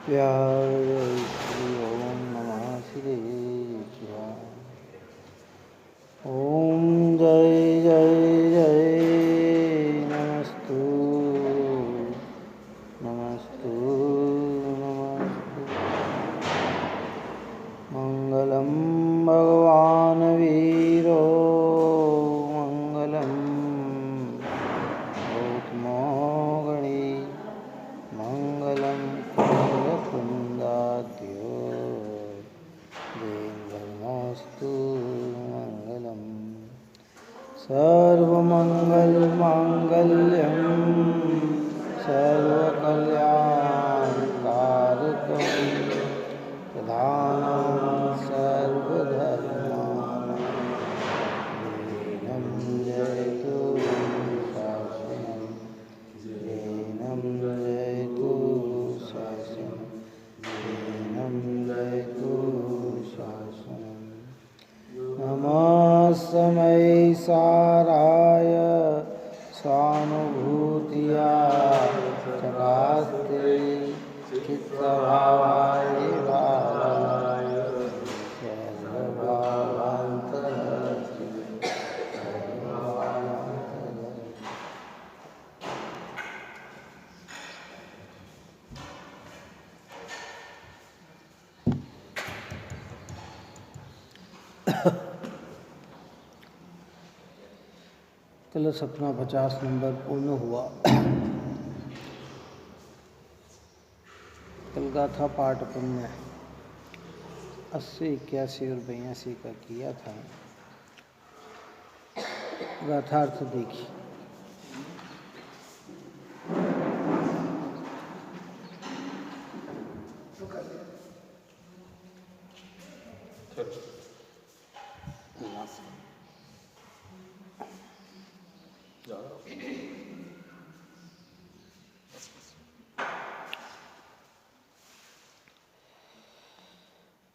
प्यार श्री ओम नमः श्री शिवाय। ओम जय जय जय नमस्तु नमस्तु नमस्तु। मंगलम भगवान वीरो मंगलम गौतमो गणी मंगलम कुंदाद्यो देवनमस्तु मंगलम सर्वमंगलमांगल्यं सर्वकल्याणकारकं प्रधानं सर्वधर्माणां दीनं जयतु शासनं दीनं जयतु शासनं दीनं जयतु शासनं। नमस्मै साराय स्वानुभूतिया चकास्ते चित्तभावाय भावाय सर्वभावान्तरस्ते कलश अपना 50 नंबर पूर्ण हुआ। कल गाथा पाठ पुण्य 80, 81 और 82 का किया था। गाथार्थ देखिए।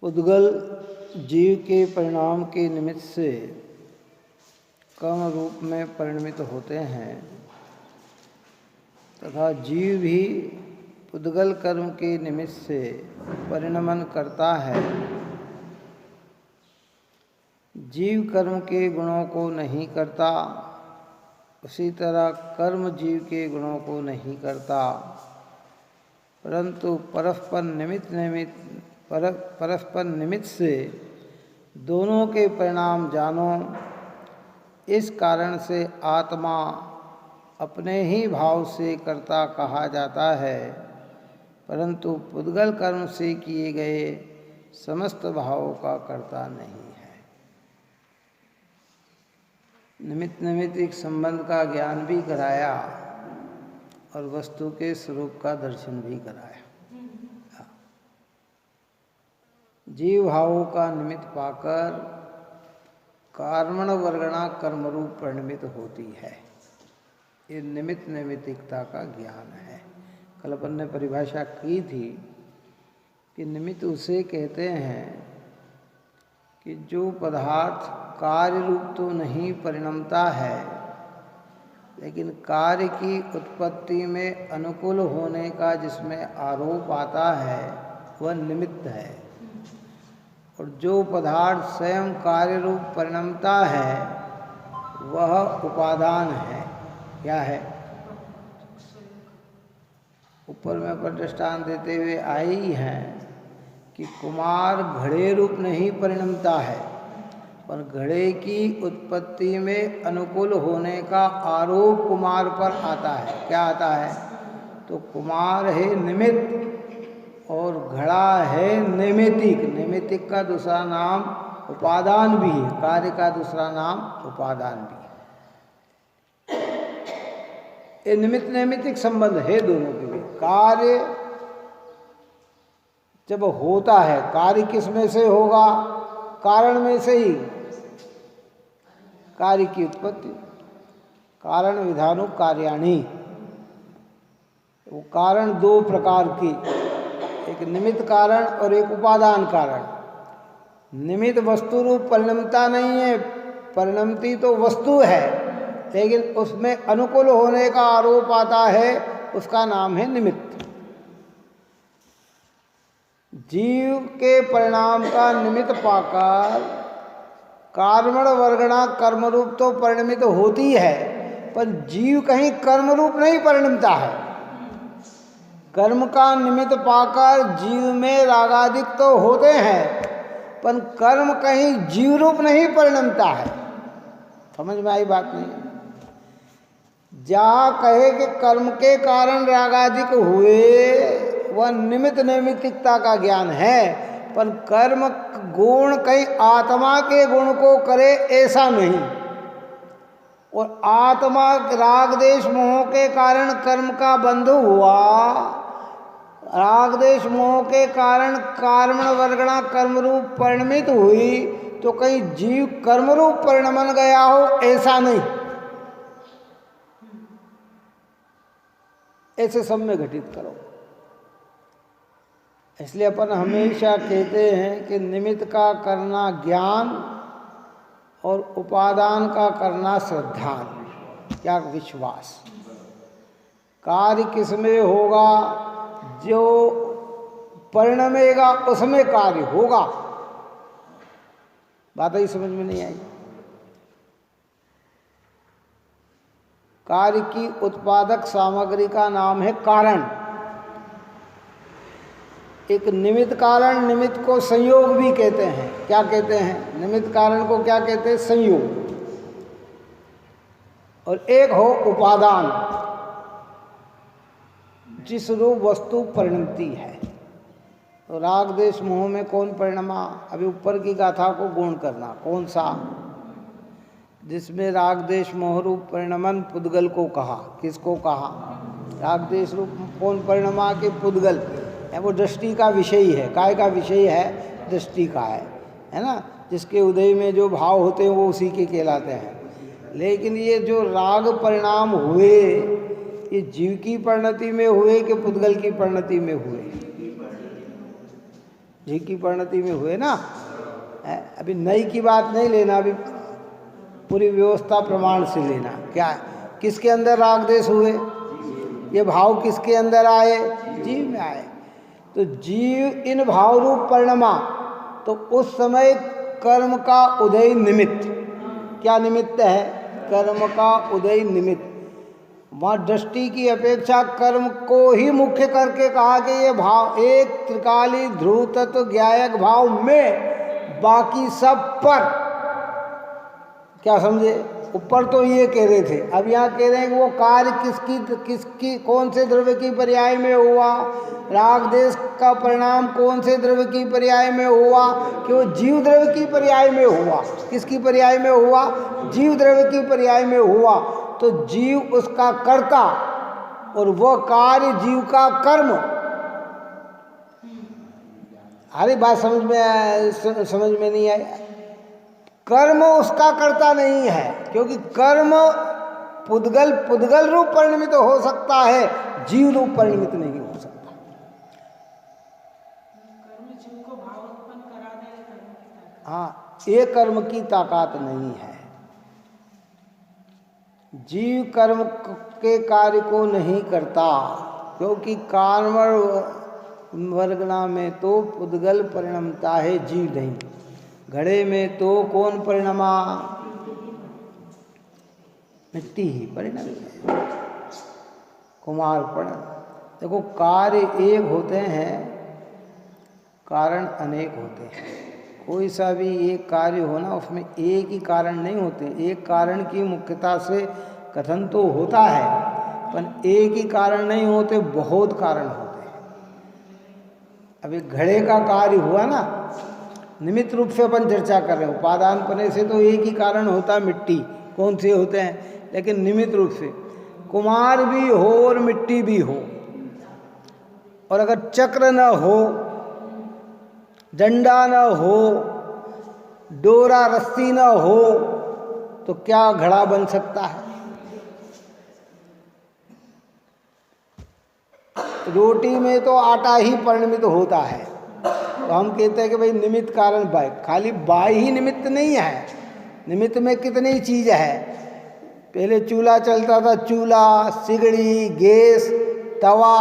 पुद्गल जीव के परिणाम के निमित्त से कर्म रूप में परिणमित होते हैं तथा जीव भी पुद्गल कर्म के निमित्त से परिणमन करता है। जीव कर्म के गुणों को नहीं करता, उसी तरह कर्म जीव के गुणों को नहीं करता, परंतु परस्पर निमित्त से दोनों के परिणाम जानो। इस कारण से आत्मा अपने ही भाव से कर्ता कहा जाता है, परंतु पुद्गल कर्म से किए गए समस्त भावों का कर्ता नहीं है। निमित्त नैमित्तिक संबंध का ज्ञान भी कराया और वस्तु के स्वरूप का दर्शन भी कराया। जीव भावों का निमित्त पाकर कर्मण वर्गणा कर्मरूप परिणमित होती है। ये निमित्त नैमित्तिकता का ज्ञान है। कल अपन ने परिभाषा की थी कि निमित्त उसे कहते हैं कि जो पदार्थ कार्य रूप तो नहीं परिणमता है, लेकिन कार्य की उत्पत्ति में अनुकूल होने का जिसमें आरोप आता है वह निमित्त है। और जो पदार्थ स्वयं कार्य रूप परिणमता है वह उपादान है। क्या है? ऊपर में पर दृष्टांत देते हुए आई है कि कुमार घड़े रूप नहीं परिणमता है, पर घड़े की उत्पत्ति में अनुकूल होने का आरोप कुमार पर आता है। क्या आता है? तो कुमार है निमित्त और घड़ा है नैमित्तिक। नैमित्तिक का दूसरा नाम उपादान भी है, कार्य का दूसरा नाम उपादान भी है। ये निमित्त नैमित्तिक संबंध है दोनों के लिए। कार्य जब होता है, कार्य किस में से होगा? कारण में से ही। कार्य की उत्पत्ति कारण विधानु कार्याणि। वो कारण दो प्रकार की, एक निमित्त कारण और एक उपादान कारण। निमित्त वस्तु रूप परिणमता नहीं है, परिणमती तो वस्तु है, लेकिन उसमें अनुकूल होने का आरोप आता है, उसका नाम है निमित्त। जीव के परिणाम का निमित्त पाकर कर्मण वर्गणा कर्म रूप तो परिणमित होती है, पर जीव कहीं कर्म रूप नहीं परिणमता है। कर्म का निमित्त पाकर जीव में रागादिक तो होते हैं, पर कर्म कहीं जीव रूप नहीं परिणमता है। समझ में आई बात नहीं? जहाँ कहे कि कर्म के कारण रागादिक हुए, वह निमित्त नैमित्तिकता का ज्ञान है, पर कर्म गुण कहीं आत्मा के गुण को करे ऐसा नहीं। और आत्मा राग देश मोह के कारण कर्म का बंध हुआ, राग देश मोह के कारण कर्मण वर्गणा कर्म रूप परिणमित हुई, तो कहीं जीव कर्म रूप परिणमन गया हो ऐसा नहीं। ऐसे सब में घटित करो। इसलिए अपन हमेशा कहते हैं कि निमित्त का करना ज्ञान और उपादान का करना श्रद्धान, क्या विश्वास। कार्य किसमें होगा? जो परिणमेगा उसमें कार्य होगा। बात ही समझ में नहीं आई? कार्य की उत्पादक सामग्री का नाम है कारण। एक निमित्त कारण, निमित्त को संयोग भी कहते हैं। क्या कहते हैं? निमित्त कारण को क्या कहते हैं? संयोग। और एक हो उपादान, जिस रूप वस्तु परिणमती है। तो राग देश मोह में कौन परिणमा? अभी ऊपर की गाथा को गुण करना। कौन सा? जिसमें राग देश मोह रूप परिणमन पुद्गल को कहा। किसको कहा? राग देश रूप कौन परिणमा? के पुद्गल है। वो दृष्टि का विषय है। काय का विषय है? दृष्टि का है ना। जिसके उदय में जो भाव होते हैं वो उसी के कहलाते हैं। लेकिन ये जो राग परिणाम हुए, ये जीव की परिणति में हुए कि पुद्गल की परिणति में हुए? जीव की परिणति में हुए ना। अभी नई की बात नहीं लेना, अभी पूरी व्यवस्था प्रमाण से लेना। क्या? किसके अंदर राग देश हुए? ये भाव किसके अंदर आए? जीव में आए। तो जीव इन भाव रूप परिणमा, तो उस समय कर्म का उदय निमित्त। क्या निमित्त है? कर्म का उदय निमित्त। वहाँ दृष्टि की अपेक्षा कर्म को ही मुख्य करके कहा कि ये भाव एक त्रिकाली ध्रुव तत्व ज्ञायक भाव में, बाकी सब पर। क्या समझे? ऊपर तो ये कह रहे थे, अब यहाँ कह रहे हैं कि वो कार्य किसकी कौन से द्रव्य की पर्याय में हुआ? राग देश का परिणाम कौन से द्रव्य की पर्याय में हुआ? कि वो जीव द्रव्य की पर्याय में हुआ। किसकी पर्याय में हुआ? जीव द्रव्य की पर्याय में हुआ। तो जीव उसका कर्ता और वह कार्य जीव का कर्म। हमारी बात समझ में नहीं आई? कर्म उसका कर्ता नहीं है, क्योंकि कर्म पुद्गल रूप परिणमित हो सकता है, जीव रूप परिणमित नहीं हो सकता। कर्म जीव को भाव उत्पन्न करा दे। हाँ, ये कर्म की ताकत नहीं है। जीव कर्म के कार्य को नहीं करता, क्योंकि कर्म वर्गना में तो पुद्गल परिणमता है, जीव नहीं। घड़े में तो कौन परिणमा? मिट्टी ही परिणमी है। कुमार परिणम। देखो, कार्य एक होते हैं, कारण अनेक होते हैं। कोई सा भी एक कार्य हो ना, उसमें एक ही कारण नहीं होते। एक कारण की मुख्यता से कथन तो होता है, पर एक ही कारण नहीं होते, बहुत कारण होते हैं। अभी घड़े का कार्य हुआ ना, निमित्त रूप से अपन चर्चा कर रहे हैं। उपादान पने से तो एक ही कारण होता है, मिट्टी। कौन से होते हैं? लेकिन निमित्त रूप से कुमार भी हो और मिट्टी भी हो, और अगर चक्र न हो, डंडा न हो, डोरा रस्सी न हो, तो क्या घड़ा बन सकता है? रोटी में तो आटा ही परिणमित होता है। तो हम कहते हैं कि भाई निमित्त कारण बाय। खाली बाय ही निमित्त नहीं है, निमित्त में कितनी चीज है। पहले चूल्हा चलता था, चूल्हा, सिगड़ी, गैस, तवा,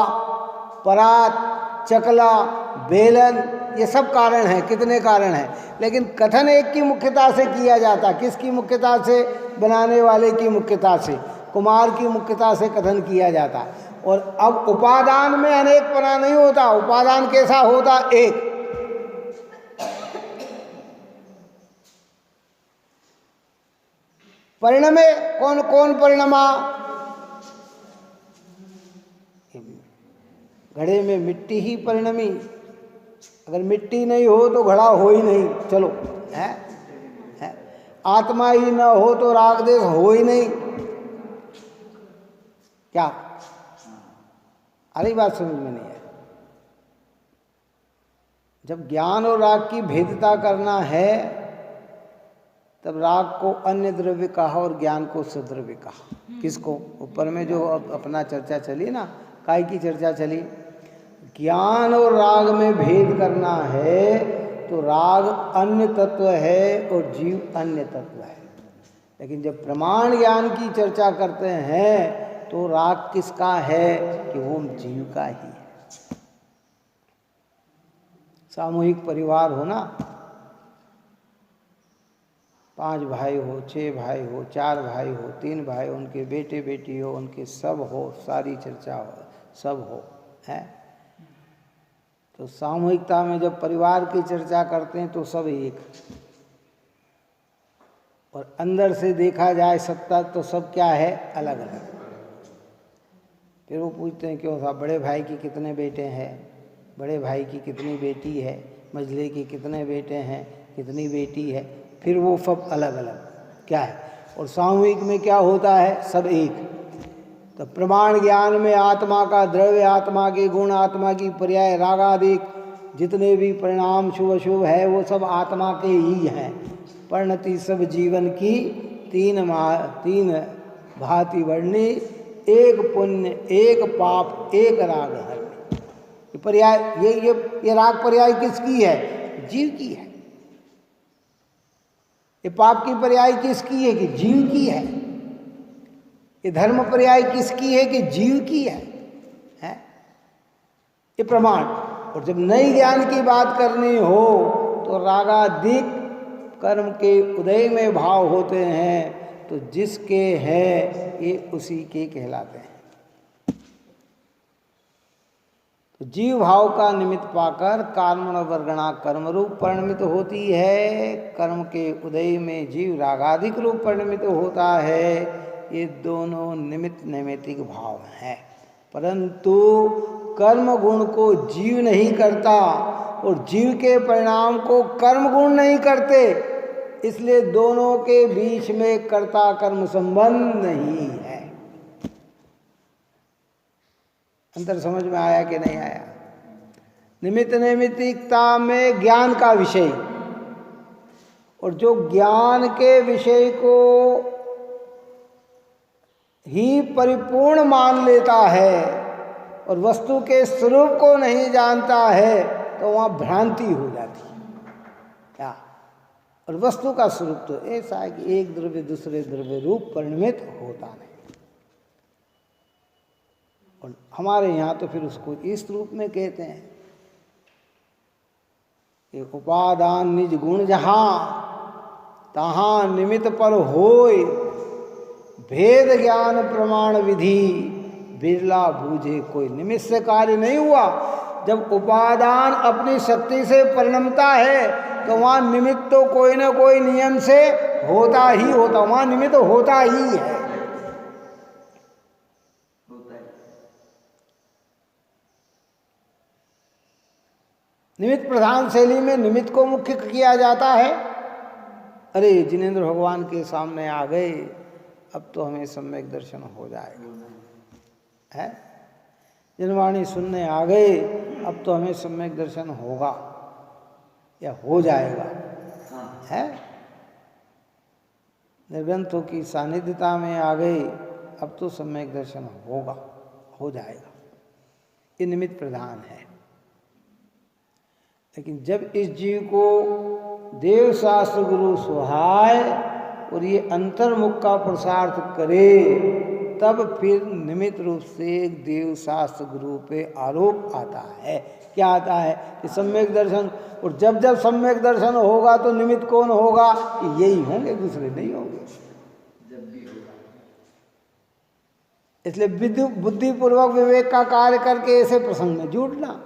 परात, चकला, बेलन, ये सब कारण हैं, कितने कारण हैं, लेकिन कथन एक की मुख्यता से किया जाता। किसकी मुख्यता से? बनाने वाले की मुख्यता से, कुमार की मुख्यता से कथन किया जाता। और अब उपादान में अनेकपना नहीं होता। उपादान कैसा होता? एक। परिणमे कौन कौन परिणमा? घड़े में मिट्टी ही परिणमी। अगर मिट्टी नहीं हो तो घड़ा हो ही नहीं। चलो है? आत्मा ही ना हो तो राग देश हो ही नहीं। क्या? अरे बात समझ में नहीं है। जब ज्ञान और राग की भेदता करना है तब राग को अन्य द्रव्य कहा और ज्ञान को सद्रव्य कहा। किसको? ऊपर में जो अपना चर्चा चली ना, काय की चर्चा चली, ज्ञान और राग में भेद करना है तो राग अन्य तत्व है और जीव अन्य तत्व है। लेकिन जब प्रमाण ज्ञान की चर्चा करते हैं तो राग किसका है? कि वो जीव का ही है। सामूहिक परिवार हो ना, 5 भाई हो, 6 भाई हो, 4 भाई हो, 3 भाई, उनके बेटे बेटी हो, उनके सब हो, सारी चर्चा हो, सब हो, है। तो सामूहिकता में जब परिवार की चर्चा करते हैं तो सब एक, और अंदर से देखा जाए सत्ता तो सब क्या है? अलग अलग। फिर वो पूछते हैं क्यों साहब, बड़े भाई की कितने बेटे हैं, बड़े भाई की कितनी बेटी है, मझले की कितने बेटे हैं, कितनी बेटी है, फिर वो सब अलग अलग क्या है। और सामूहिक में क्या होता है? सब एक। तो प्रमाण ज्ञान में आत्मा का द्रव्य, आत्मा के गुण, आत्मा की पर्याय, रागादिक जितने भी परिणाम शुभ अशुभ है वो सब आत्मा के ही हैं। परिणति सब जीवन की तीन भांति वर्णी, एक पुण्य एक पाप एक राग है। ये पर्याय, ये राग पर्याय किसकी है? जीव की है। ये पाप की पर्याय किसकी है? कि जीव की है। ये धर्म पर्याय किसकी है? कि जीव की है। ये प्रमाण। और जब नई ज्ञान की बात करनी हो तो रागादिक कर्म के उदय में भाव होते हैं, तो जिसके हैं ये उसी के कहलाते हैं। तो जीव भाव का निमित्त पाकर कर्मण वर्गणा कर्म रूप परिणमित होती है। कर्म के उदय में जीव रागादिक रूप परिणमित होता है। ये दोनों निमित्त नैमित्तिक भाव हैं, परंतु कर्म गुण को जीव नहीं करता और जीव के परिणाम को कर्म गुण नहीं करते, इसलिए दोनों के बीच में कर्ता कर्म संबंध नहीं है। अंतर समझ में आया कि नहीं आया? निमित्त नैमित्तिकता में ज्ञान का विषय, और जो ज्ञान के विषय को ही परिपूर्ण मान लेता है और वस्तु के स्वरूप को नहीं जानता है तो वहाँ भ्रांति हो जाती है। क्या? और वस्तु का स्वरूप तो ऐसा है कि एक द्रव्य दूसरे द्रव्य रूप परिणमित होता नहीं। और हमारे यहाँ तो फिर उसको इस रूप में कहते हैं कि उपादान निज गुण जहाँ तहाँ निमित्त पर होय, भेद ज्ञान प्रमाण विधि बिरला बूझे कोई। निमित्त से कार्य नहीं हुआ। जब उपादान अपनी शक्ति से परिणमता है तो वहाँ निमित्त तो कोई ना कोई नियम से होता ही होता, वहाँ निमित्त होता ही है। निमित्त प्रधान शैली में निमित्त को मुख्य किया जाता है। अरे जिनेंद्र भगवान के सामने आ गए, अब तो हमें सम्यक दर्शन हो जाएगा, है। जनवाणी सुनने आ गए, अब तो हमें सम्यक दर्शन होगा या हो जाएगा, है। निर्ग्रंथों की सानिध्यता में आ गए, अब तो सम्यक दर्शन होगा, हो जाएगा। ये निमित्त प्रधान है। लेकिन जब इस जीव को देव शास्त्र गुरु सुहाए और ये अंतर्मुख का पुरुषार्थ करे तब फिर निमित्त रूप से देव शास्त्र गुरु पे आरोप आता है। क्या आता है कि सम्यक दर्शन, और जब जब सम्यक दर्शन होगा तो निमित्त कौन होगा? यही होंगे, दूसरे नहीं होंगे। इसलिए बुद्धिपूर्वक विवेक का कार्य करके ऐसे प्रसंग में जुड़ना,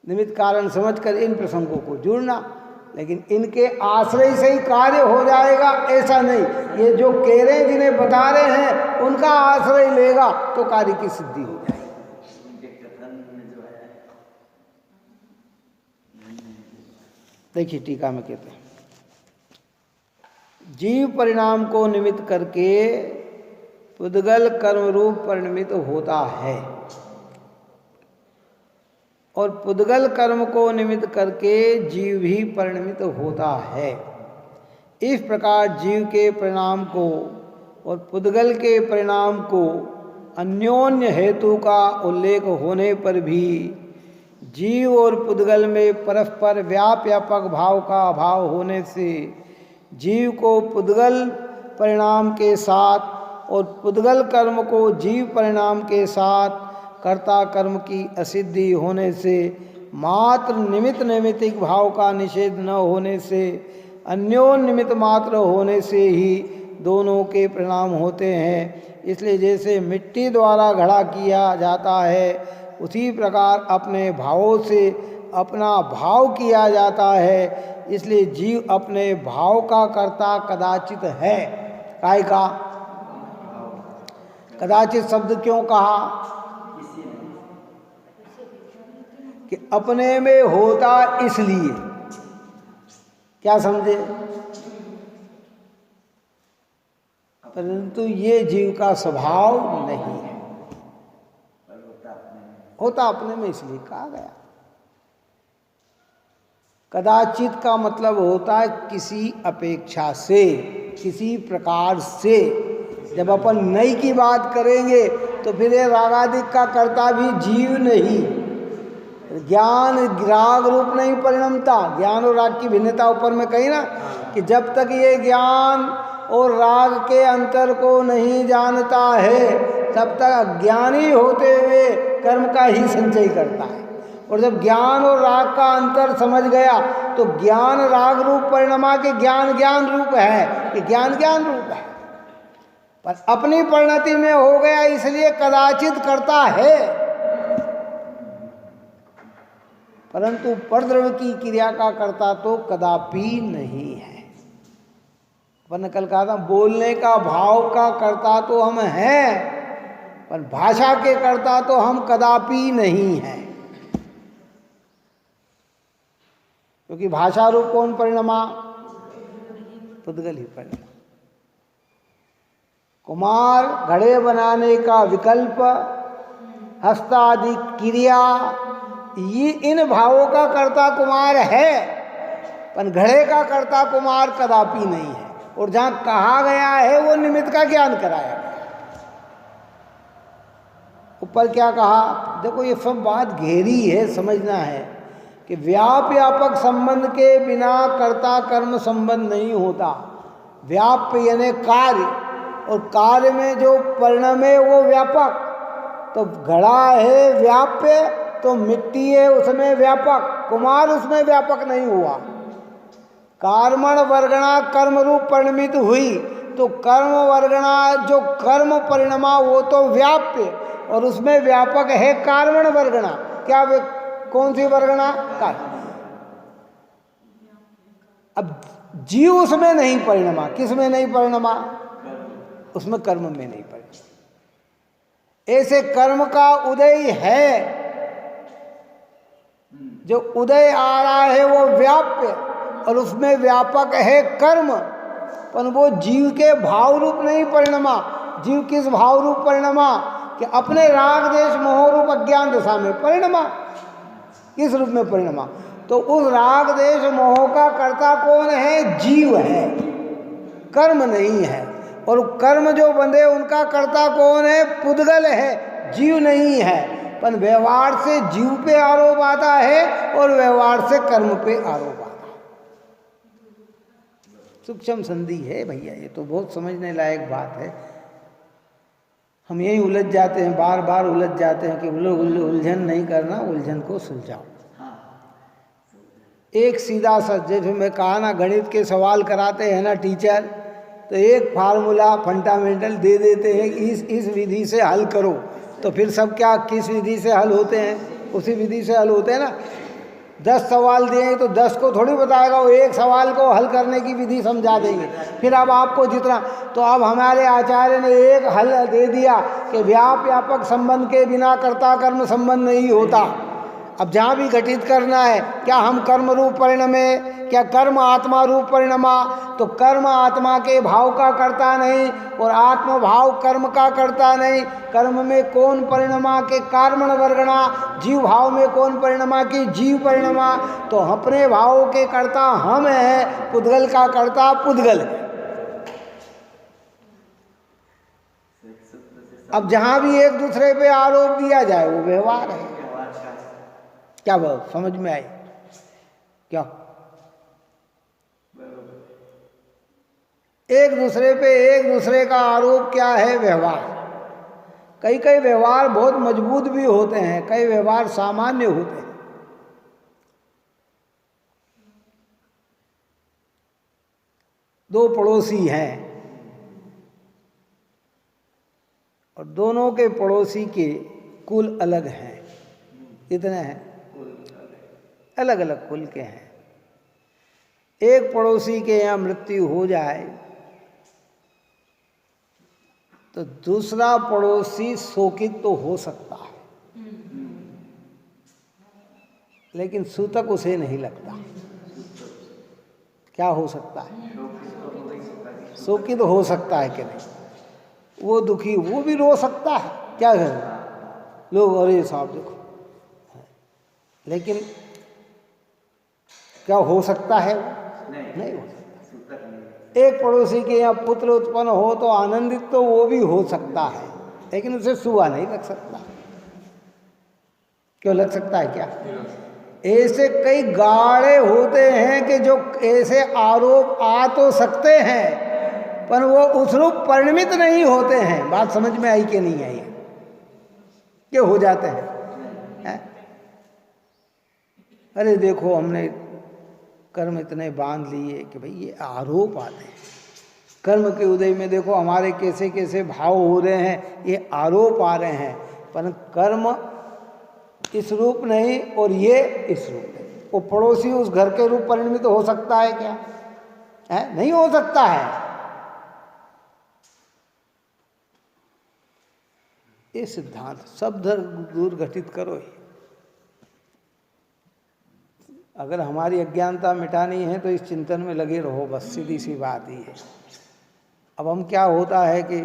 निमित्त कारण समझकर इन प्रसंगों को जुड़ना, लेकिन इनके आश्रय से ही कार्य हो जाएगा ऐसा नहीं। ये जो कह रहे हैं, जिन्हें बता रहे हैं, उनका आश्रय लेगा तो कार्य की सिद्धि हो जाएगी। देखिए टीका में कहते हैं, जीव परिणाम को निमित्त करके पुद्गल कर्म रूप परिणमित होता है, और पुद्गल कर्म को निमित्त करके जीव भी परिणमित होता है। इस प्रकार जीव के परिणाम को और पुद्गल के परिणाम को अन्योन्य हेतु का उल्लेख होने पर भी जीव और पुद्गल में परस्पर व्यापक भाव का अभाव होने से जीव को पुद्गल परिणाम के साथ और पुद्गल कर्म को जीव परिणाम के साथ कर्ता कर्म की असिद्धि होने से, मात्र निमित्त नैमित्तिक भाव का निषेध न होने से, अन्योन्य निमित्त मात्र होने से ही दोनों के परिणाम होते हैं। इसलिए जैसे मिट्टी द्वारा घड़ा किया जाता है, उसी प्रकार अपने भावों से अपना भाव किया जाता है। इसलिए जीव अपने भाव का कर्ता कदाचित है। काय का कदाचित शब्द क्यों कहा? कि अपने में होता इसलिए। क्या समझे? परंतु ये जीव का स्वभाव नहीं है, होता अपने में इसलिए कहा गया। कदाचित का मतलब होता है किसी अपेक्षा से, किसी प्रकार से। जब अपन नई की बात करेंगे तो फिर ये रागादिक का कर्ता भी जीव नहीं, ज्ञान राग रूप नहीं परिणमता। ज्ञान और राग की भिन्नता ऊपर में कही ना, कि जब तक ये ज्ञान और राग के अंतर को नहीं जानता है, तब तक अज्ञानी होते हुए कर्म का ही संचय करता है। और जब ज्ञान और राग का अंतर समझ गया तो ज्ञान राग रूप परिणमा के ज्ञान ज्ञान रूप है, कि ज्ञान ज्ञान रूप है, पर अपनी परिणति में हो गया इसलिए कदाचित करता है। परंतु परद्रव्य की क्रिया का कर्ता तो कदापि नहीं है। अपन कल कहा था, बोलने का भाव का कर्ता तो हम हैं, पर भाषा के कर्ता तो हम कदापि नहीं हैं। क्योंकि भाषा रूप कौन परिणमा? पुद्गल ही परिणमा। कुमार घड़े बनाने का विकल्प, हस्तादि क्रिया, ये इन भावों का कर्ता कुमार है, पर घड़े का कर्ता कुमार कदापि नहीं है। और जहां कहा गया है वो निमित्त का ज्ञान कराया गया। ऊपर क्या कहा? देखो ये सब बात गहरी है, समझना है कि व्यापक संबंध के बिना कर्ता कर्म संबंध नहीं होता। व्याप्य यानी कार्य, और कार्य में जो परिणाम है वो व्यापक। तो घड़ा है व्याप्य, तो मिट्टी है उसमें व्यापक, कुमार उसमें व्यापक नहीं हुआ। कर्मण वर्गणा कर्म रूप परिणमित हुई, तो कर्म वर्गणा जो कर्म परिणमा वो तो व्याप्य, और उसमें व्यापक है कर्मण वर्गणा। क्या कौन सी वर्गणा? कर्म। अब जीव उसमें नहीं परिणमा। किस में नहीं परिणमा? उसमें कर्म में नहीं परिणमा। ऐसे कर्म का उदय है, जो उदय आ रहा है वो व्याप्य, और उसमें व्यापक है कर्म, पर वो जीव के भाव रूप नहीं परिणमा। जीव किस भाव रूप परिणमा? कि अपने राग देश मोह रूप अज्ञान दशा में परिणमा। किस रूप में परिणमा? तो उस राग देश मोह का कर्ता कौन है? जीव है, कर्म नहीं है। और कर्म जो बंधे उनका कर्ता कौन है? पुद्गल है, जीव नहीं है। पर व्यवहार से जीव पे आरोप आता है और व्यवहार से कर्म पे आरोप आता है। सूक्ष्म संधि है भैया, ये तो बहुत समझने लायक बात है। हम यही उलझ जाते हैं, बार बार उलझ जाते हैं कि उलझन नहीं करना, उलझन को सुलझाओ। एक सीधा सा, जैसे मैं कहा ना, गणित के सवाल कराते हैं ना टीचर, तो एक फार्मूला फंडामेंटल दे देते हैं, इस विधि से हल करो, तो फिर सब क्या किस विधि से हल होते हैं? उसी विधि से हल होते हैं ना। 10 सवाल दिए तो 10 को थोड़ी बताएगा, वो एक सवाल को हल करने की विधि समझा देंगे। फिर अब आपको जितना, तो अब हमारे आचार्य ने एक हल दे दिया कि व्यापक संबंध के बिना कर्ता कर्म संबंध नहीं होता। अब जहाँ भी घटित करना है, क्या हम कर्म रूप परिणमे, क्या कर्म आत्मा रूप परिणमा? तो कर्म आत्मा के भाव का करता नहीं और आत्म भाव कर्म का करता नहीं। कर्म में कौन परिणमा के कार्मण वर्गणा, जीव भाव में कौन परिणमा की जीव परिणमा। तो अपने भावों के करता हम हैं, पुद्गल का करता पुद्गल है। अब जहाँ भी एक दूसरे पे आरोप दिया जाए वो व्यवहार है। क्या बात समझ में आई? क्या एक दूसरे पे एक दूसरे का आरोप क्या है? व्यवहार। कई कई व्यवहार बहुत मजबूत भी होते हैं, कई व्यवहार सामान्य होते हैं। दो पड़ोसी हैं और दोनों के पड़ोसी के कुल अलग हैं। कितने हैं? अलग अलग कुल के हैं। एक पड़ोसी के यहाँ मृत्यु हो जाए तो दूसरा पड़ोसी शोकित तो हो सकता है, लेकिन सूतक उसे नहीं लगता। क्या हो सकता है? शोकित हो सकता है कि नहीं? वो दुखी, वो भी रो सकता है। क्या करें लोग, अरे साहब देखो, लेकिन क्या हो सकता है? नहीं हो सकता। एक पड़ोसी के यहाँ पुत्र उत्पन्न हो तो आनंदित तो वो भी हो सकता है, लेकिन उसे सुआ नहीं लग सकता। क्यों लग सकता है? क्या ऐसे कई गाढ़े होते हैं कि जो ऐसे आरोप आ तो सकते हैं पर वो उस रूप परिणमित नहीं होते हैं। बात समझ में आई कि नहीं आई? क्या हो जाते हैं? अरे देखो, हमने कर्म इतने बांध लिए कि भाई ये आरोप आते हैं। कर्म के उदय में देखो हमारे कैसे कैसे भाव हो रहे हैं, ये आरोप आ रहे हैं। पर कर्म इस रूप नहीं और ये इस रूप नहीं। वो पड़ोसी उस घर के रूप परिणमित हो सकता है क्या? है? नहीं हो सकता है। ये सिद्धांत सब दूर घटित करो ही। अगर हमारी अज्ञानता मिटानी है तो इस चिंतन में लगे रहो, बस सीधी सी बात ही है। अब हम क्या होता है कि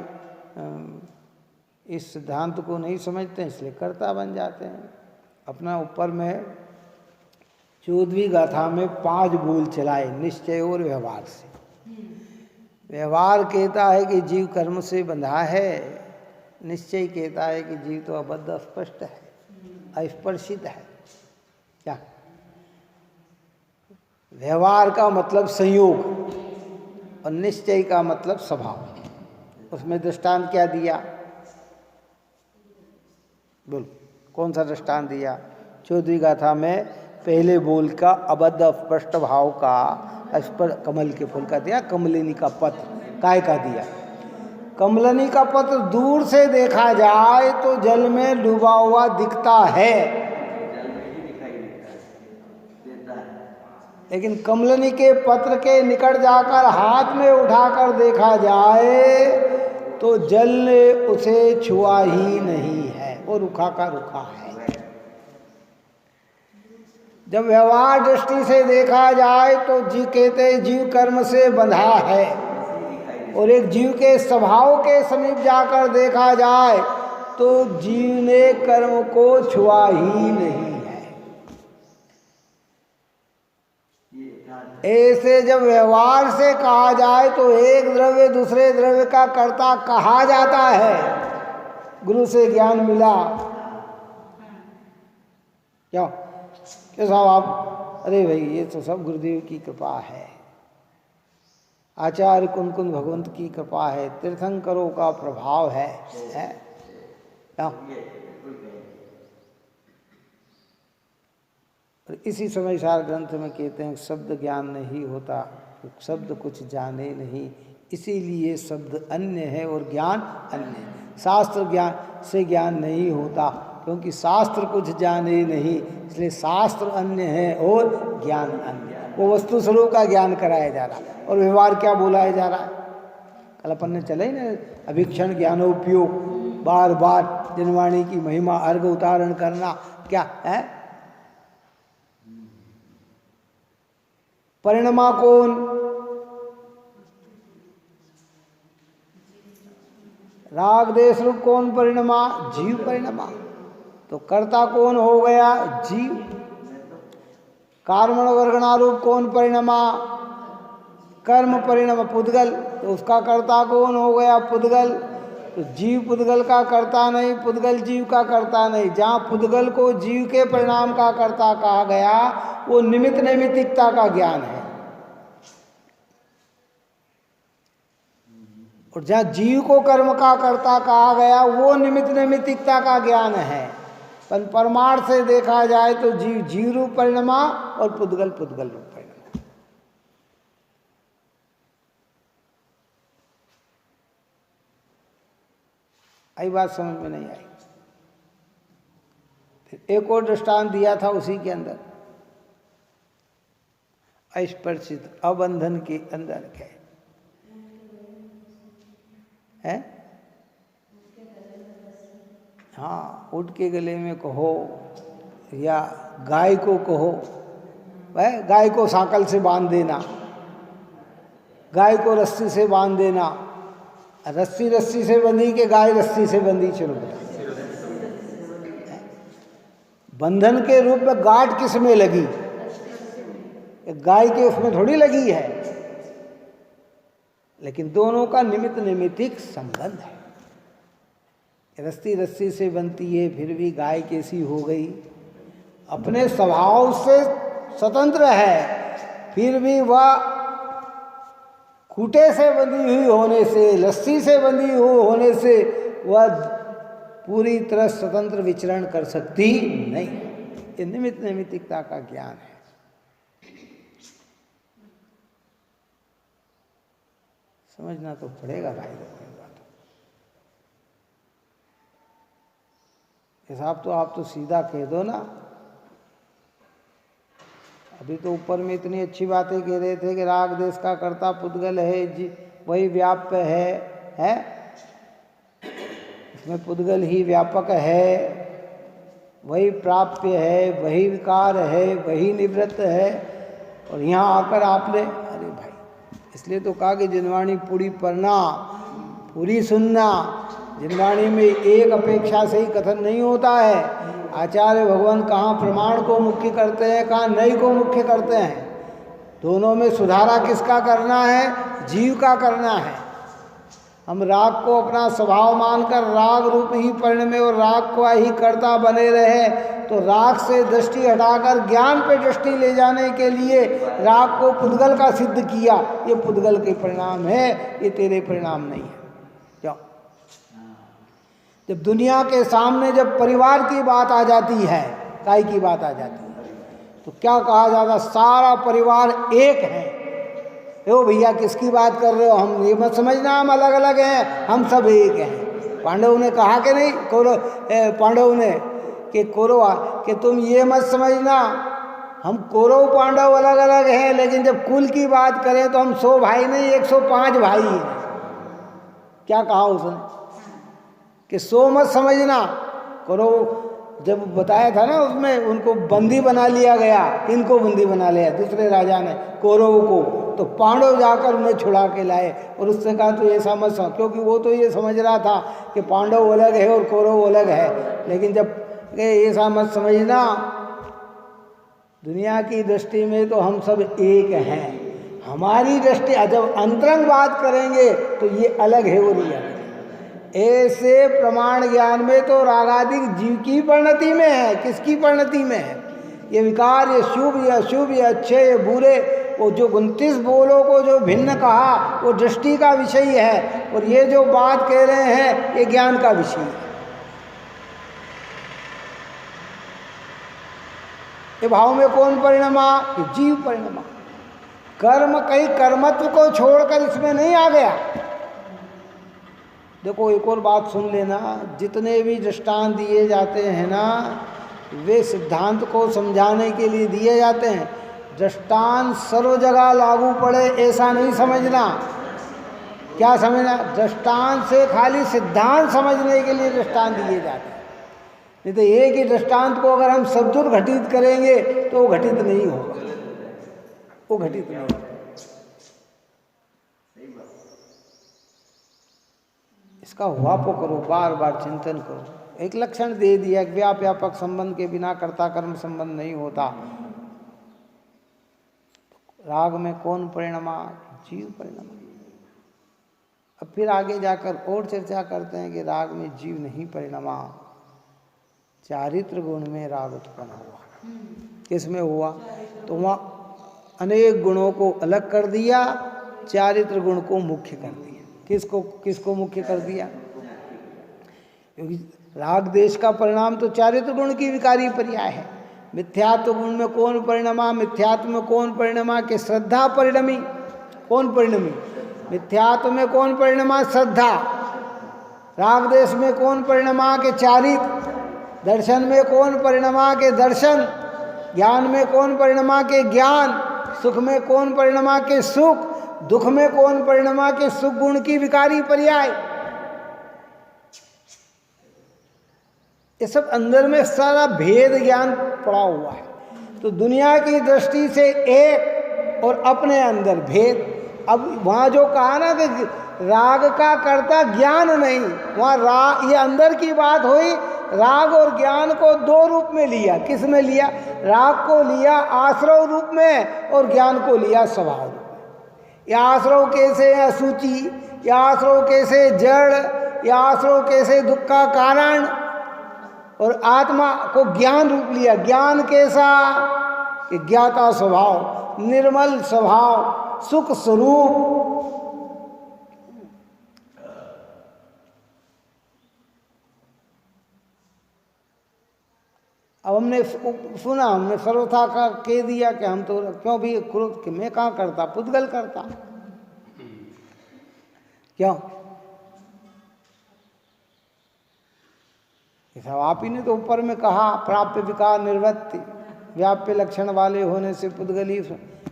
इस सिद्धांत को नहीं समझते इसलिए कर्ता बन जाते हैं। अपना ऊपर में 14वीं गाथा में 5 बोल चलाए निश्चय और व्यवहार से। व्यवहार कहता है कि जीव कर्म से बंधा है, निश्चय कहता है कि जीव तो अबद्ध अस्पष्ट है, अस्पर्शित है। क्या व्यवहार का मतलब संयोग और निश्चय का मतलब स्वभाव। उसमें दृष्टांत क्या दिया? बोल, कौन सा दृष्टांत दिया? 14वीं गाथा में पहले बोल का अबद्ध अस्पष्ट भाव का अस्पष्ट कमल के फूल का दिया। कमलिनी का पत्र काय का दिया? कमलिनी का पत्र दूर से देखा जाए तो जल में डूबा हुआ दिखता है, लेकिन कमलिनी के पत्र के निकट जाकर हाथ में उठाकर देखा जाए तो जल ने उसे छुआ ही नहीं है, वो रुखा का रुखा है। जब व्यवहार दृष्टि से देखा जाए तो जीव कहते जीव कर्म से बंधा है, और एक जीव के स्वभाव के समीप जाकर देखा जाए तो जीव ने कर्म को छुआ ही नहीं है। ऐसे जब व्यवहार से कहा जाए तो एक द्रव्य दूसरे द्रव्य का कर्ता कहा जाता है। गुरु से ज्ञान मिला क्या साहब आप? अरे भाई ये तो सब गुरुदेव की कृपा है, आचार्य कुंद कुंद भगवंत की कृपा है, तीर्थंकरों का प्रभाव है। क्या? इसी समय सार ग्रंथ में कहते हैं शब्द ज्ञान नहीं होता, शब्द कुछ जाने नहीं, इसीलिए शब्द अन्य है और ज्ञान अन्य है। शास्त्र ज्ञान से ज्ञान नहीं होता, क्योंकि शास्त्र कुछ जाने नहीं, इसलिए शास्त्र अन्य है और ज्ञान अन्य है। वो वस्तु स्वरूप का ज्ञान कराया जा रहा है और व्यवहार क्या बोलाया जा रहा है। कल अपन ने चले ना अभिक्षण ज्ञानोपयोग, बार बार जनवाणी की महिमा अर्घ उतारण करना, क्या है? परिणमा कौन? राग देश रूप कौन परिणमा? जीव परिणमा। तो कर्ता कौन हो गया? जीव। कर्मण वर्गणारूप कौन परिणमा? कर्म परिणम पुद्गल, तो उसका कर्ता कौन हो गया? पुद्गल। तो जीव पुद्गल का कर्ता नहीं, पुद्गल जीव का कर्ता नहीं। जहाँ पुद्गल को जीव के परिणाम का कर्ता कहा गया वो निमित्त नैमित्तिकता का ज्ञान है, और जहाँ जीव को कर्म का कर्ता कहा गया वो निमित्त नैमित्तिकता का ज्ञान है। पर परमार्थ से देखा जाए तो जीव जीव रूप परिणमा और पुद्गल पुद्गल रूप परिणमा। आई बात समझ में नहीं आई? फिर एक और दृष्टांत दिया था उसी के अंदर, अस्पर्शित अबंधन के अंदर क्या है? हाँ, ऊँट के गले में कहो या गाय को कहो, वह गाय को सांकल से बांध देना, गाय को रस्सी से बांध देना, रस्सी रस्सी से बंधी के गाय रस्सी से बंधी, चलो बंधन के रूप में गांठ किस में लगी? गाय के उसमें थोड़ी लगी है, लेकिन दोनों का निमित्त नैमित्तिक संबंध है। रस्सी रस्सी से बनती है, फिर भी गाय कैसी हो गई? अपने स्वभाव से स्वतंत्र है, फिर भी वह खूंटे से बंधी हुई होने से, लस्सी से बंधी हुई होने से वह पूरी तरह स्वतंत्र विचरण कर सकती नहीं। ये निमित्त नैमित्तिकता का ज्ञान है। समझना तो पड़ेगा भाई लोगों की बात। हिसाब तो आप तो सीधा कह दो ना। अभी तो ऊपर में इतनी अच्छी बातें कह रहे थे कि राग देश का कर्ता पुद्गल है, जी वही व्याप्य है? इसमें पुद्गल ही व्यापक है, वही प्राप्य है, वही विकार है, वही निवृत्त है। और यहाँ आकर आपने, अरे भाई, इसलिए तो कहा कि जिनवाणी पूरी पढ़ना, पूरी सुनना। जिनवाणी में एक अपेक्षा से ही कथन नहीं होता है। आचार्य भगवान कहाँ प्रमाण को मुख्य करते हैं, कहाँ नई को मुख्य करते हैं। दोनों में सुधारा किसका करना है? जीव का करना है। हम राग को अपना स्वभाव मानकर राग रूप ही परिणमे और राग को ही कर्ता बने रहे, तो राग से दृष्टि हटाकर ज्ञान पे दृष्टि ले जाने के लिए राग को पुद्गल का सिद्ध किया। ये पुद्गल के परिणाम है, ये तेरे परिणाम नहीं है। क्यों? जब दुनिया के सामने जब परिवार की बात आ जाती है, काय की बात आ जाती है, तो क्या कहा जाता? सारा परिवार एक है। ओ भैया किसकी बात कर रहे हो? हम ये मत समझना हम अलग अलग हैं, हम सब एक हैं। पांडव ने कहा कि नहीं, पांडव ने कि कौरव कि तुम ये मत समझना हम कौरव पांडव अलग अलग हैं, लेकिन जब कुल की बात करें तो हम 100 भाई नहीं 105 भाई हैं। क्या कहा उसने कि 100 मत समझना। कौरव जब बताया था ना उसमें, उनको बंदी बना लिया गया। किनको बंदी बना लिया? दूसरे राजा ने, कौरव को। तो पांडव जाकर उन्हें छुड़ा के लाए और उससे कहा तो ऐसा मत समझ, क्योंकि वो तो ये समझ रहा था कि पांडव अलग है और कौरव अलग है। लेकिन जब ऐसा मत समझना, दुनिया की दृष्टि में तो हम सब एक हैं। हमारी दृष्टि जब अंतरंग बात करेंगे तो ये अलग है और ये अलग है। ऐसे प्रमाण ज्ञान में तो रागादिक जीव की परिणति में है। किसकी परिणति में है? ये विकार, ये शुभ, ये अशुभ, ये अच्छे, ये बुरे, वो जो 29 बोलों को जो भिन्न कहा वो दृष्टि का विषय है, और ये जो बात कह रहे हैं ये ज्ञान का विषय है। ये भाव में कौन परिणमा? ये जीव परिणमा। कर्म कहीं कर्मत्व को छोड़कर इसमें नहीं आ गया। देखो एक और बात सुन लेना, जितने भी दृष्टांत दिए जाते हैं ना, वे सिद्धांत को समझाने के लिए दिए जाते हैं। दृष्टांत सर्व जगह लागू पड़े ऐसा नहीं समझना। क्या समझना? दृष्टांत से खाली सिद्धांत समझने के लिए दृष्टांत दिए जाते हैं। नहीं तो एक ही दृष्टांत को अगर हम सदुर घटित करेंगे तो वो घटित नहीं होगा, वो घटित नहीं होगा। इसका वापो करो, बार बार चिंतन करो। एक लक्षण दे दिया कि व्यापक संबंध के बिना कर्ता कर्म संबंध नहीं होता। राग में कौन परिणमा? जीव परिणमा। अब फिर आगे जाकर और चर्चा करते हैं कि राग में जीव नहीं परिणमा, चारित्र गुण में राग उत्पन्न हुआ। किसमें हुआ? तो वहाँ अनेक गुणों को अलग कर दिया, चारित्र गुण को मुख्य कर दिया। किसको मुख्य कर दिया? क्योंकि राग देश का परिणाम तो चारित्र गुण की विकारी पर्याय है। मिथ्यात्व गुण में कौन परिणमा? मिथ्यात्व में कौन परिणमा? कि श्रद्धा परिणमी। कौन परिणमी? मिथ्यात्व में कौन परिणमा? श्रद्धा। राग देश में कौन परिणमा? के चारित्र। दर्शन में कौन परिणमा? के दर्शन। ज्ञान में कौन परिणमा? के ज्ञान। सुख में कौन परिणमा? के सुख। दुख में कौन परिणमा? के सुख गुण की विकारी पर्याय। ये सब अंदर में सारा भेद ज्ञान पड़ा हुआ है। तो दुनिया की दृष्टि से एक और अपने अंदर भेद। अब वहाँ जो कहा ना कि राग का कर्ता ज्ञान नहीं, वहाँ ये अंदर की बात हुई। राग और ज्ञान को दो रूप में लिया। किस में लिया? राग को लिया आश्रव रूप में और ज्ञान को लिया स्वभाव रूप में। या आश्रव कैसे? असूचि। या आश्रव कैसे? जड़। या आश्रव कैसे? दुख का कारण। और आत्मा को ज्ञान रूप लिया। ज्ञान कैसा? कि ज्ञाता स्वभाव, निर्मल स्वभाव, सुख स्वरूप। अब हमने सुना, हमने सर्वथा का कह दिया कि हम तो क्यों भी क्रोध कि मैं कहाँ करता, पुद्गल करता। क्यों? सब आप ही ने तो ऊपर में कहा, प्राप्य विकार निर्वृत्ति, व्याप्य लक्षण वाले होने से पुद्गली।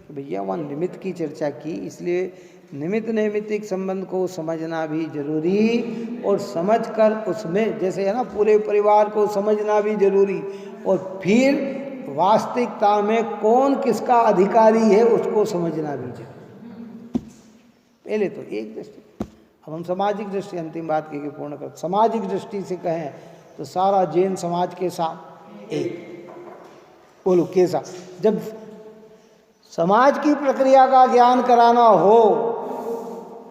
भैया वहाँ निमित्त की चर्चा की, इसलिए निमित्त नैमित्तिक संबंध को समझना भी जरूरी। और समझकर उसमें जैसे है ना, पूरे परिवार को समझना भी जरूरी। और फिर वास्तविकता में कौन किसका अधिकारी है उसको समझना भी जरूरी। पहले तो एक दृष्टि। अब हम सामाजिक दृष्टि, अंतिम बात कह के पूर्ण कर, सामाजिक दृष्टि से कहें तो सारा जैन समाज के साथ एक। बोलो कैसा? जब समाज की प्रक्रिया का ज्ञान कराना हो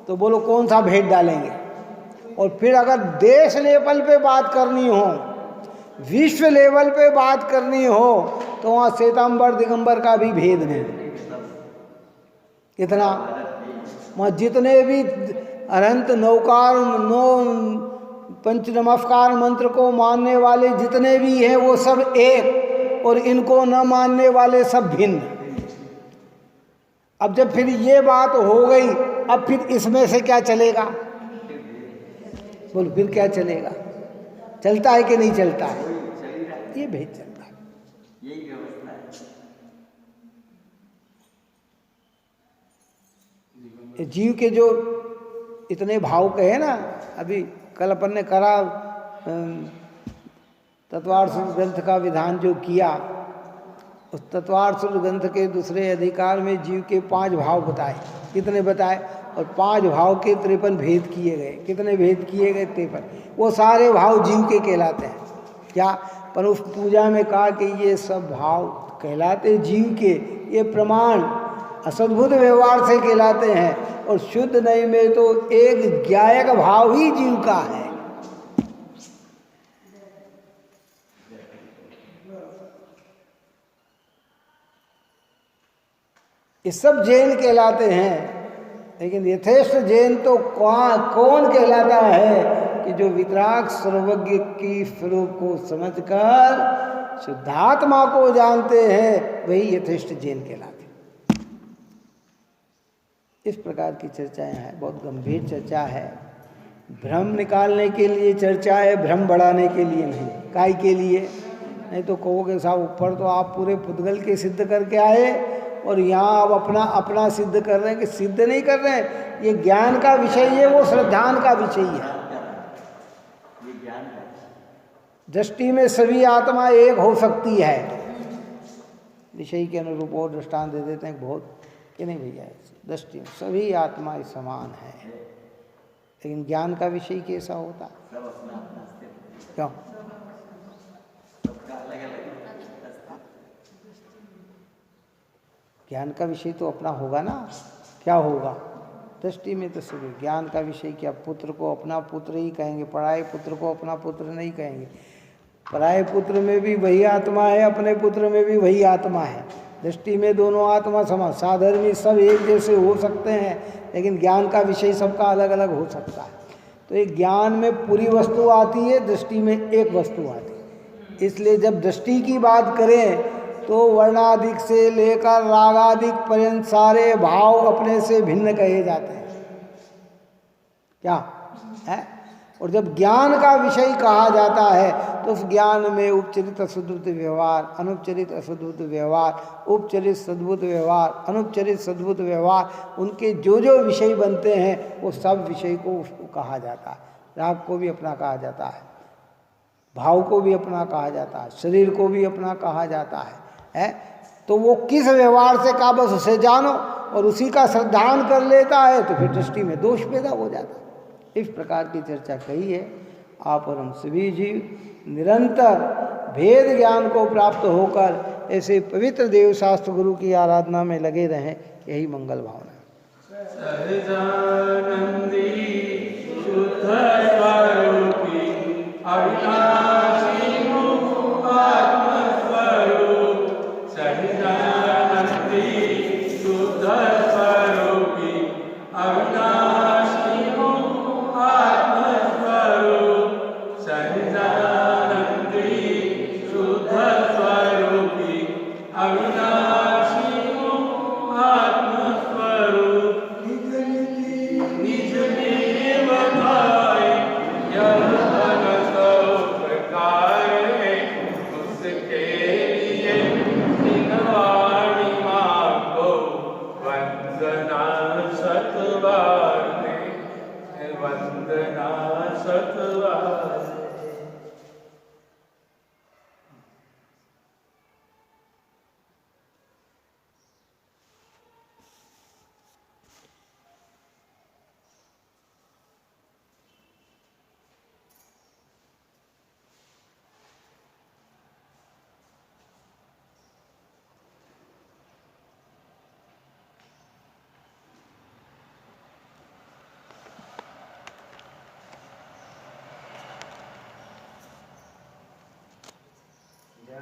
तो बोलो कौन सा भेद डालेंगे? और फिर अगर देश लेवल पे बात करनी हो, विश्व लेवल पे बात करनी हो, तो वहाँ श्वेतांबर दिगंबर का भी भेद नहीं। कितना? वहाँ जितने भी अनंत नौकार पंच नमस्कार मंत्र को मानने वाले जितने भी हैं वो सब एक, और इनको न मानने वाले सब भिन्न। अब जब फिर ये बात हो गई, अब फिर इसमें से क्या चलेगा? बोल फिर क्या चलेगा? चलता है कि नहीं चलता है? ये भेद चलता है। यही व्यवस्था है। जीव के जो इतने भाव कहे ना, अभी कल अपन ने करा तत्वार्थ ग्रंथ का विधान जो किया, उस तत्वार्थ ग्रंथ के दूसरे अधिकार में जीव के 5 भाव बताए। कितने बताए? और 5 भाव के 53 भेद किए गए। कितने भेद किए गए? 53। वो सारे भाव जीव के कहलाते हैं। क्या? पर उस पूजा में कहा कि ये सब भाव कहलाते जीव के, ये प्रमाण असद्भुत व्यवहार से कहलाते हैं। और शुद्ध नहीं में तो एक ज्ञायक भाव ही जीव का है। ये सब जैन कहलाते हैं, लेकिन यथेष्ट जैन तो कौन कहलाता है कि जो वितराग सर्वज्ञ की स्वरूप को समझकर शुद्धात्मा को जानते हैं वही यथेष्ट जैन कहलाते। इस प्रकार की चर्चाएं हैं, बहुत गंभीर चर्चा है। भ्रम निकालने के लिए चर्चा है, भ्रम बढ़ाने के लिए नहीं। काय के लिए? नहीं तो कहोगे साहब ऊपर तो आप पूरे पुद्गल के सिद्ध करके आए और यहाँ आप अपना अपना सिद्ध कर रहे हैं। कि सिद्ध नहीं कर रहे हैं, ये ज्ञान का विषय है, वो श्रद्धान का विषय है। दृष्टि में सभी आत्मा एक हो सकती है, विषय के अनुरूप और दृष्टांत दे देते हैं बहुत कि नहीं भैया, दृष्टि में सभी आत्माएं समान है, लेकिन ज्ञान का विषय कैसा होता? क्यों? ज्ञान का विषय तो अपना होगा ना। क्या होगा? दृष्टि में तो सभी। ज्ञान का विषय क्या? पुत्र को अपना पुत्र ही कहेंगे, पराये पुत्र को अपना पुत्र नहीं कहेंगे। पराये पुत्र में भी वही आत्मा है, अपने पुत्र में भी वही आत्मा है। दृष्टि में दोनों आत्मा समान, साधर्मी सब एक जैसे हो सकते हैं, लेकिन ज्ञान का विषय सबका अलग अलग हो सकता है। तो एक ज्ञान में पूरी वस्तु आती है, दृष्टि में एक वस्तु आती है। इसलिए जब दृष्टि की बात करें तो वर्णाधिक से लेकर रागाधिक पर्यंत सारे भाव अपने से भिन्न कहे जाते हैं। क्या है? और जब ज्ञान का विषय कहा जाता है तो उस ज्ञान में उपचरित असद्भुत व्यवहार, अनुपचरित असद्भुत व्यवहार, उपचरित सद्भुत व्यवहार, अनुपचरित सद्भुत व्यवहार, उनके जो जो विषय बनते हैं वो सब विषय को उसको कहा जाता है। राग को भी अपना कहा जाता है, भाव को भी अपना कहा जाता है, शरीर को भी अपना कहा जाता है। तो वो किस व्यवहार से का बस उसे जानो और उसी का श्रद्धान कर लेता है तो फिर दृष्टि में दोष पैदा हो जाता है। इस प्रकार की चर्चा कही है। आप और हम सभी जीव निरंतर भेद ज्ञान को प्राप्त होकर ऐसे पवित्र देव शास्त्र गुरु की आराधना में लगे रहें, यही मंगल भावना है। सहजानंदी शुद्ध स्वरूपी अविनाशी मुक्त आत्मस्वरूप, सहजानंदी शुद्ध स्वरूपी अविनाशी मुक्त आत्मस्वरूप, सहजानंदी शुद्ध स्वरूपी अविनाशी मुक्त आत्मस्वरूप, निज में बताए यह भगत प्रकार है, उसके लिए निगवाणी मांगो वंदना सतबार ने, वंदना सतबार। जय